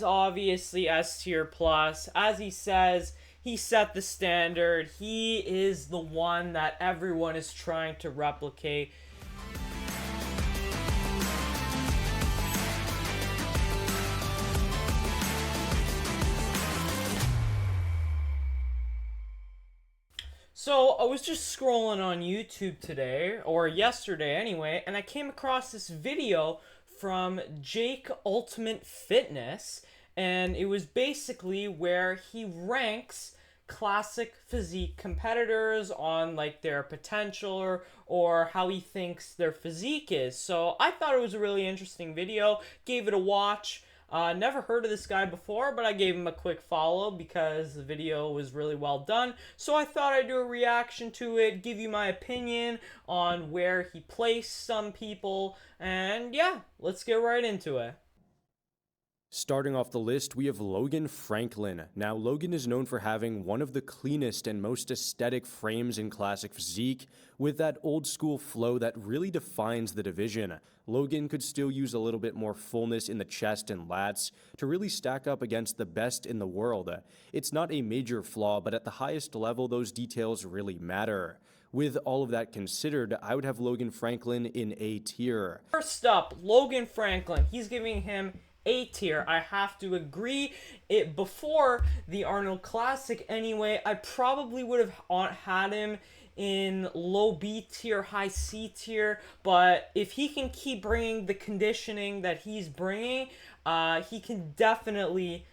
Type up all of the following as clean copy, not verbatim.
Obviously S tier plus. As he says, he set the standard. He is the one that everyone is trying to replicate. So I was just scrolling on YouTube today, or yesterday anyway, and I came across this video from Jake Ultimate Fitness, and it was basically where he ranks classic physique competitors on like their potential or how he thinks their physique is. So I thought it was a really interesting video, gave it a watch. Never heard of this guy before, but I gave him a quick follow because the video was really well done. So I thought I'd do a reaction to it, give you my opinion on where he placed some people, and yeah, let's get right into it. Starting off the list, we have Logan Franklin. Now, Logan is known for having one of the cleanest and most aesthetic frames in classic physique, with that old school flow that really defines the division. Logan could still use a little bit more fullness in the chest and lats to really stack up against the best in the world. It's not a major flaw, but at the highest level, those details really matter. With all of that considered, I would have Logan Franklin in A tier. First up, Logan Franklin. He's giving him A tier. I have to agree. It before the Arnold Classic anyway, I probably would have had him in low B tier, high C tier, but if he can keep bringing the conditioning that he's bringing, he can definitely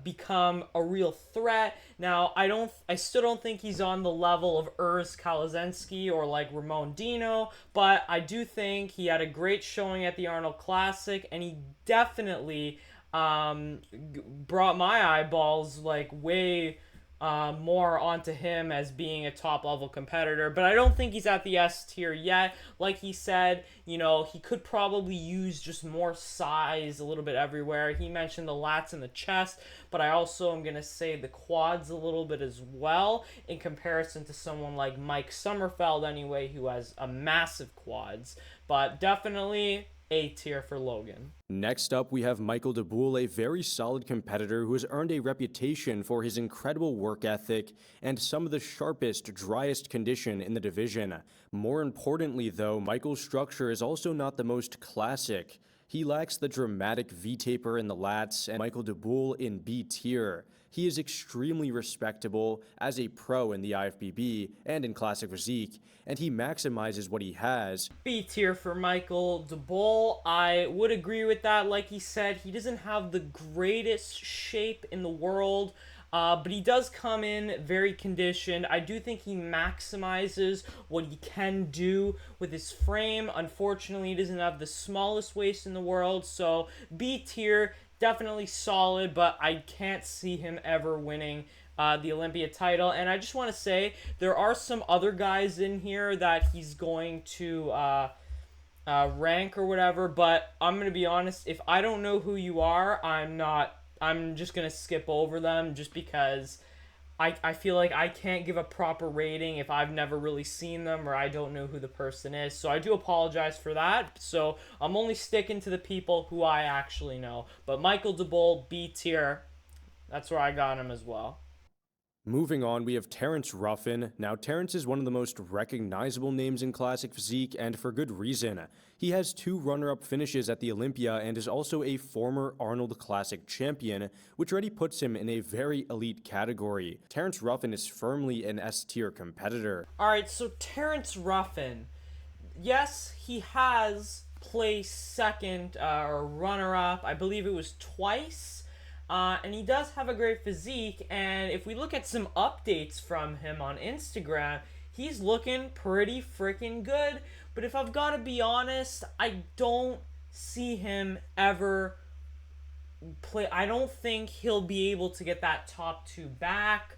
become a real threat. Now, I still don't think he's on the level of Urs Kalazensky or like Ramon Dino, but I do think he had a great showing at the Arnold Classic, and he definitely brought my eyeballs like way more onto him as being a top level competitor, but I don't think he's at the S tier yet. Like he said, you know, he could probably use just more size a little bit everywhere. He mentioned the lats and the chest, but I also am going to say the quads a little bit as well in comparison to someone like Mike Sommerfeld anyway, who has a massive quads, but definitely A tier for Logan. Next up, we have Michael DeBoule, a very solid competitor who has earned a reputation for his incredible work ethic and some of the sharpest, driest condition in the division. More importantly, though, Michael's structure is also not the most classic. He lacks the dramatic V-taper in the lats, and Michael DeBoule in B tier. He is extremely respectable as a pro in the IFBB and in classic physique, and he maximizes what he has. B tier for Michael DeBoule. I would agree with that. Like he said, he doesn't have the greatest shape in the world, but he does come in very conditioned. I do think he maximizes what he can do with his frame. Unfortunately, he doesn't have the smallest waist in the world, so B tier, definitely solid, but I can't see him ever winning the Olympia title. And I just want to say, there are some other guys in here that he's going to rank or whatever, but I'm going to be honest, if I don't know who you are, I'm just going to skip over them just because I feel like I can't give a proper rating if I've never really seen them or I don't know who the person is. So I do apologize for that. So I'm only sticking to the people who I actually know. But Michael DeBoule, B tier, that's where I got him as well. Moving on, we have Terrence Ruffin. Now, Terrence is one of the most recognizable names in classic physique, and for good reason. He has 2 runner-up finishes at the Olympia and is also a former Arnold Classic champion, which already puts him in a very elite category. Terrence Ruffin is firmly an S-tier competitor. Alright, so Terrence Ruffin, yes, he has placed second or runner-up, I believe it was twice. And he does have a great physique, and if we look at some updates from him on Instagram, he's looking pretty freaking good. But if I've got to be honest, I don't see him ever play. I don't think he'll be able to get that top 2 back.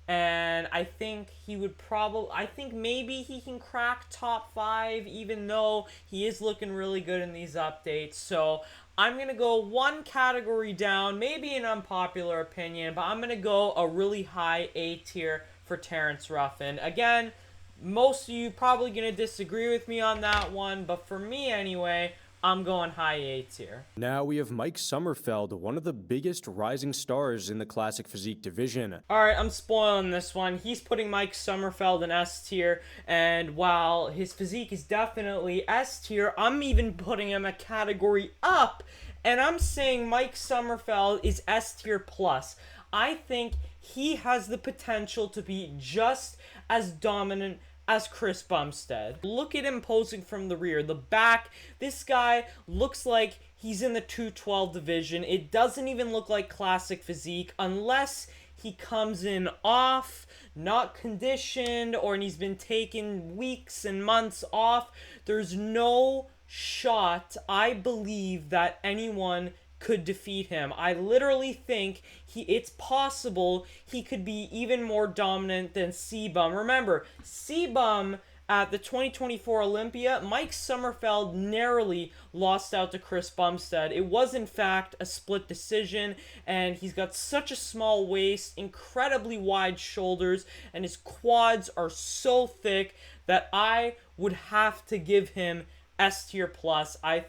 And I think he would I think maybe he can crack top 5, even though he is looking really good in these updates. So I'm going to go one category down, maybe an unpopular opinion, but I'm going to go a really high A tier for Terrence Ruffin. Again, most of you probably going to disagree with me on that one, but for me anyway, I'm going high A tier. Now we have Mike Sommerfeld, one of the biggest rising stars in the classic physique division. Alright, I'm spoiling this one. He's putting Mike Sommerfeld in S tier, and while his physique is definitely S tier, I'm even putting him a category up, and I'm saying Mike Sommerfeld is S tier plus. I think he has the potential to be just as dominant as Chris Bumstead. Look at him posing from the rear. The back, this guy looks like he's in the 212 division. It doesn't even look like classic physique unless he comes in off, not conditioned, or he's been taking weeks and months off. There's no shot, I believe, that anyone could defeat him. I literally think it's possible he could be even more dominant than C-Bum. Remember, C-Bum at the 2024 Olympia, Mike Sommerfeld narrowly lost out to Chris Bumstead. It was, in fact, a split decision, and he's got such a small waist, incredibly wide shoulders, and his quads are so thick that I would have to give him S tier plus. I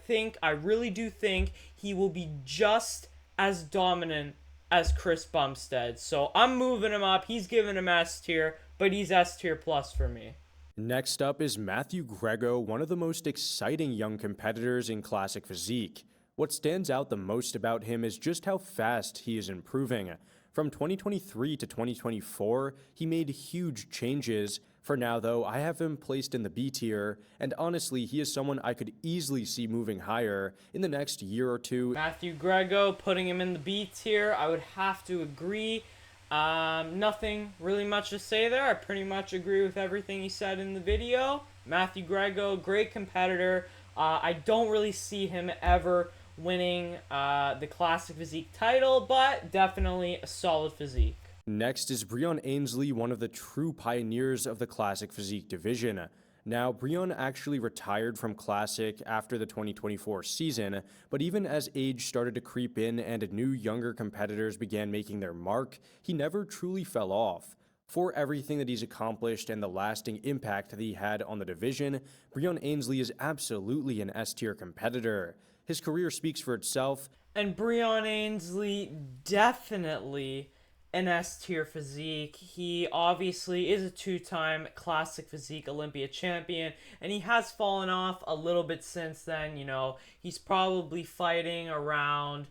really do think he will be just as dominant as Chris Bumstead. So I'm moving him up. He's giving him S tier, but he's S tier plus for me. Next up is Matthew Grego, one of the most exciting young competitors in classic physique. What stands out the most about him is just how fast he is improving. From 2023 to 2024, he made huge changes. For now, though, I have him placed in the B tier, and honestly, he is someone I could easily see moving higher in the next year or two. Matthew Grego, putting him in the B tier, I would have to agree. Nothing really much to say there. I pretty much agree with everything he said in the video. Matthew Grego, great competitor. I don't really see him ever winning the classic physique title, but definitely a solid physique. Next is Breon Ainsley, one of the true pioneers of the classic physique division. Now, Breon actually retired from Classic after the 2024 season, but even as age started to creep in and new younger competitors began making their mark, he never truly fell off. For everything that he's accomplished and the lasting impact that he had on the division, Breon Ainsley is absolutely an S-tier competitor. His career speaks for itself. And Breon Ainsley definitely an S-tier physique. He obviously is a two-time classic physique Olympia champion, and he has fallen off a little bit since then. You know, he's probably fighting around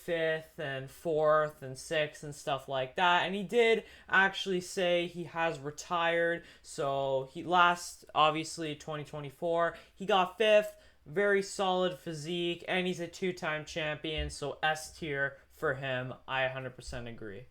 5th and 4th and 6th and stuff like that, and he did actually say he has retired. So he last, obviously, 2024, he got 5th, very solid physique, and he's a two-time champion, so S tier for him. I 100% agree.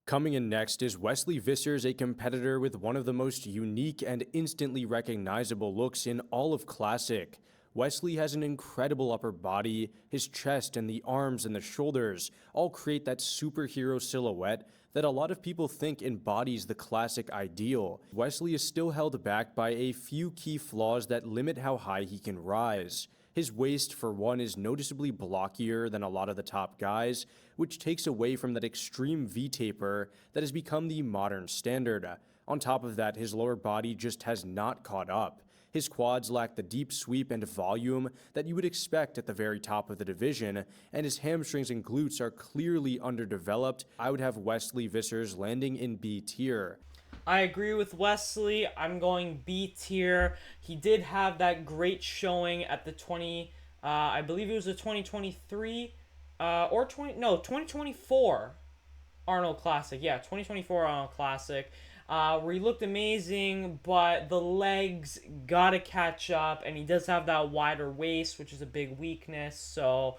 Coming in next is Wesley Vissers, a competitor with one of the most unique and instantly recognizable looks in all of Classic. Wesley has an incredible upper body. His chest and the arms and the shoulders all create that superhero silhouette that a lot of people think embodies the classic ideal. Wesley is still held back by a few key flaws that limit how high he can rise. His waist, for one, is noticeably blockier than a lot of the top guys, which takes away from that extreme V-taper that has become the modern standard. On top of that, his lower body just has not caught up. His quads lack the deep sweep and volume that you would expect at the very top of the division, and his hamstrings and glutes are clearly underdeveloped. I would have Wesley Vissers landing in B tier. I agree with Wesley. I'm going B tier. He did have that great showing at the I believe it was the 2023 or 2024 Arnold Classic. Yeah, 2024 Arnold Classic. Where he looked amazing, but the legs gotta catch up, and he does have that wider waist, which is a big weakness. So,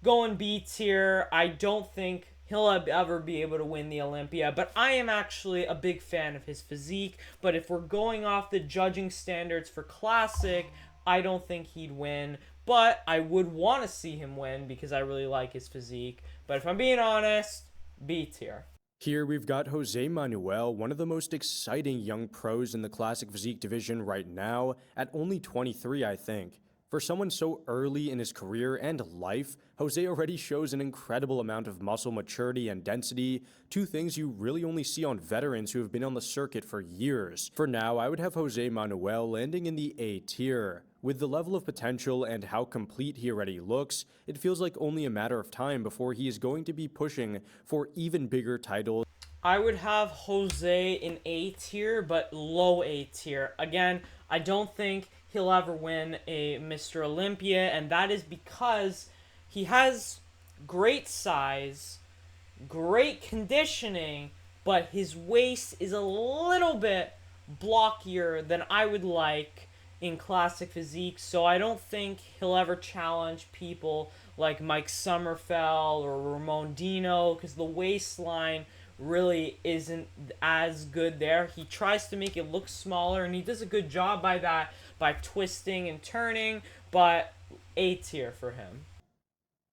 going B tier. I don't think he'll ever be able to win the Olympia, but I am actually a big fan of his physique. But if we're going off the judging standards for Classic, I don't think he'd win. But I would want to see him win because I really like his physique. But if I'm being honest, B tier. Here we've got Jose Manuel, one of the most exciting young pros in the classic physique division right now, at only 23, I think. For someone so early in his career and life, Jose already shows an incredible amount of muscle maturity and density, two things you really only see on veterans who have been on the circuit for years. For now, I would have Jose Manuel landing in the A tier. With the level of potential and how complete he already looks, it feels like only a matter of time before he is going to be pushing for even bigger titles. I would have Jose in A tier, but low A tier. Again, I don't think he'll ever win a Mr. Olympia, and that is because he has great size, great conditioning, but his waist is a little bit blockier than I would like in classic physique, so I don't think he'll ever challenge people like Mike Sommerfeld or Ramon Dino because the waistline really isn't as good there. He tries to make it look smaller and he does a good job by that by twisting and turning, but A tier for him.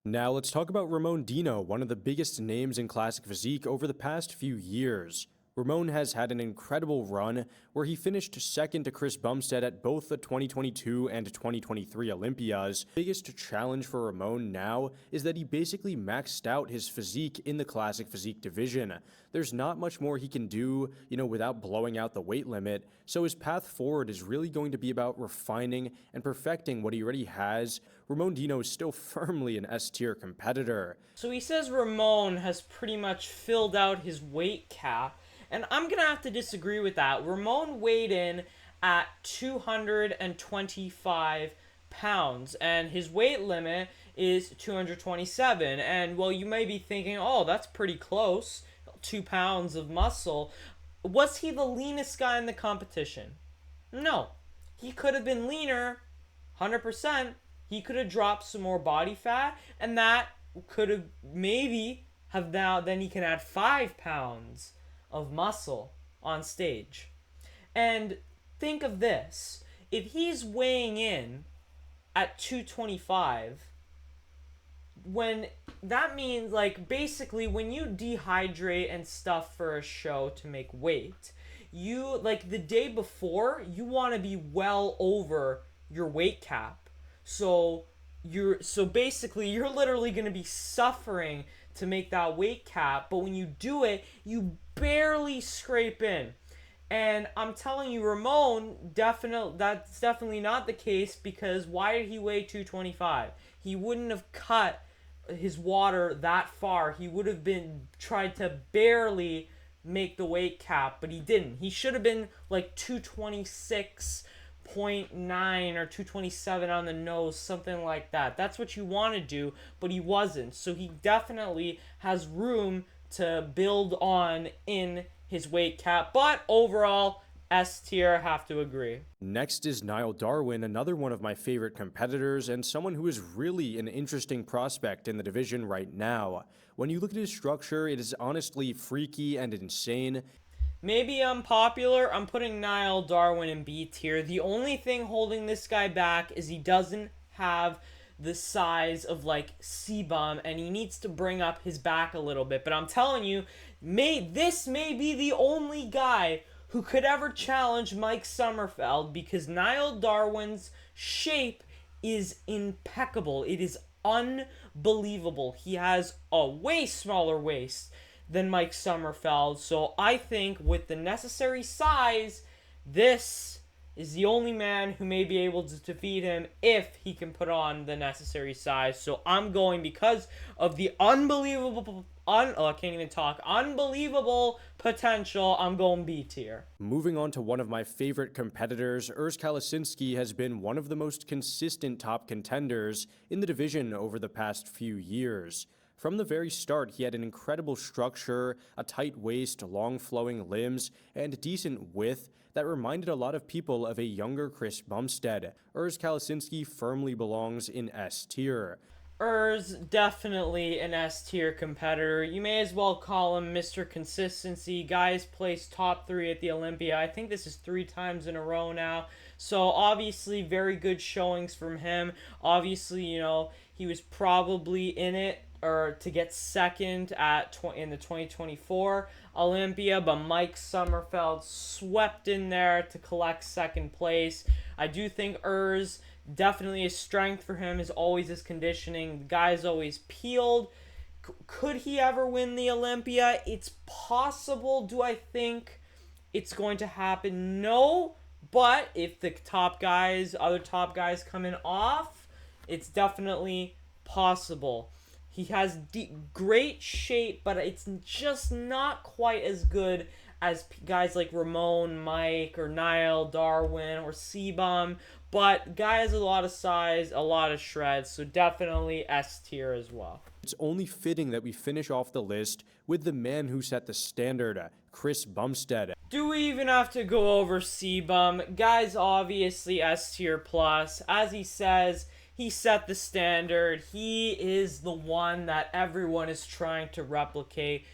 Now let's talk about Ramon Dino, one of the biggest names in classic physique over the past few years. Ramon has had an incredible run where he finished second to Chris Bumstead at both the 2022 and 2023 Olympias. The biggest challenge for Ramon now is that he basically maxed out his physique in the classic physique division. There's not much more he can do, without blowing out the weight limit, so his path forward is really going to be about refining and perfecting what he already has. Ramon Dino is still firmly an S-tier competitor. So he says Ramon has pretty much filled out his weight cap, and I'm going to have to disagree with that. Ramon weighed in at 225 pounds, and his weight limit is 227. And, well, you may be thinking, oh, that's pretty close, 2 pounds of muscle. Was he the leanest guy in the competition? No. He could have been leaner, 100%. He could have dropped some more body fat, and that could have maybe have now, then he can add 5 pounds of muscle on stage. And think of this. If he's weighing in at 225, when that means, like, basically when you dehydrate and stuff for a show to make weight, you, like, the day before, you want to be well over your weight cap. So basically you're literally going to be suffering to make that weight cap, but when you do it, you barely scrape in. And I'm telling you, Ramon, that's definitely not the case, because why did he weigh 225? He wouldn't have cut his water that far. He would have been tried to barely make the weight cap, but he didn't. He should have been like 226.9 or 227 on the nose, something like that. That's what you want to do, but he wasn't. So he definitely has room to build on in his weight cap, but overall, S tier, have to agree. Next is Niall Darwin, another one of my favorite competitors and someone who is really an interesting prospect in the division right now. When you look at his structure, it is honestly freaky and insane. Maybe unpopular, I'm putting Niall Darwin in B tier. The only thing holding this guy back is he doesn't have the size of like Sebum, and he needs to bring up his back a little bit. But I'm telling you, this may be the only guy who could ever challenge Mike Sommerfeld, because Niall Darwin's shape is impeccable. It is unbelievable. He has a way smaller waist than Mike Sommerfeld, so I think with the necessary size, this is the only man who may be able to defeat him if he can put on the necessary size. So I'm going, because of the unbelievable potential, I'm going B tier. Moving on to one of my favorite competitors, Urs Kalesinski has been one of the most consistent top contenders in the division over the past few years. From the very start, he had an incredible structure, a tight waist, long flowing limbs, and decent width that reminded a lot of people of a younger Chris Bumstead. Urs Kalesinski firmly belongs in S tier. Urs, definitely an S tier competitor. You may as well call him Mr. Consistency. Guys placed top 3 at the Olympia. I think this is 3 times in a row now. So obviously very good showings from him. Obviously, he was probably in it or to get second in the 2024 Olympia, but Mike Sommerfeld swept in there to collect second place. I do think Urs, definitely a strength for him is always his conditioning. The guy's always peeled. Could he ever win the Olympia? It's possible. Do I think it's going to happen? No, But if the other top guys coming off, it's definitely possible. He has great shape, but it's just not quite as good as guys like Ramon, Mike, or Niall, Darwin, or Sebum. But guy has a lot of size, a lot of shreds, so definitely S tier as well. It's only fitting that we finish off the list with the man who set the standard, Chris Bumstead. Do we even have to go over Sebum? Guy's obviously S tier plus. As he says, he set the standard. He is the one that everyone is trying to replicate.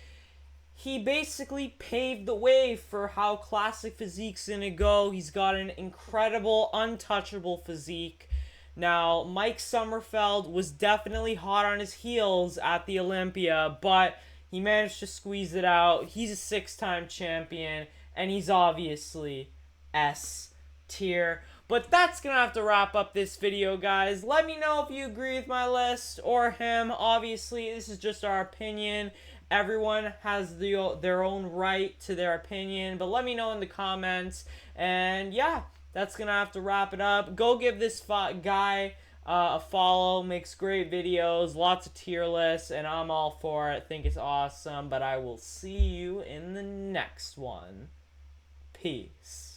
He basically paved the way for how classic physique's gonna go. He's got an incredible, untouchable physique. Now, Mike Sommerfeld was definitely hot on his heels at the Olympia, but he managed to squeeze it out. He's a 6-time champion, and he's obviously S tier. But that's gonna have to wrap up this video, guys. Let me know if you agree with my list or him. Obviously, this is just our opinion. Everyone has their own right to their opinion, but let me know in the comments. And yeah, that's gonna have to wrap it up. Go give this guy a follow. Makes great videos, lots of tier lists, and I'm all for it. Think it's awesome. But I will see you in the next one. Peace.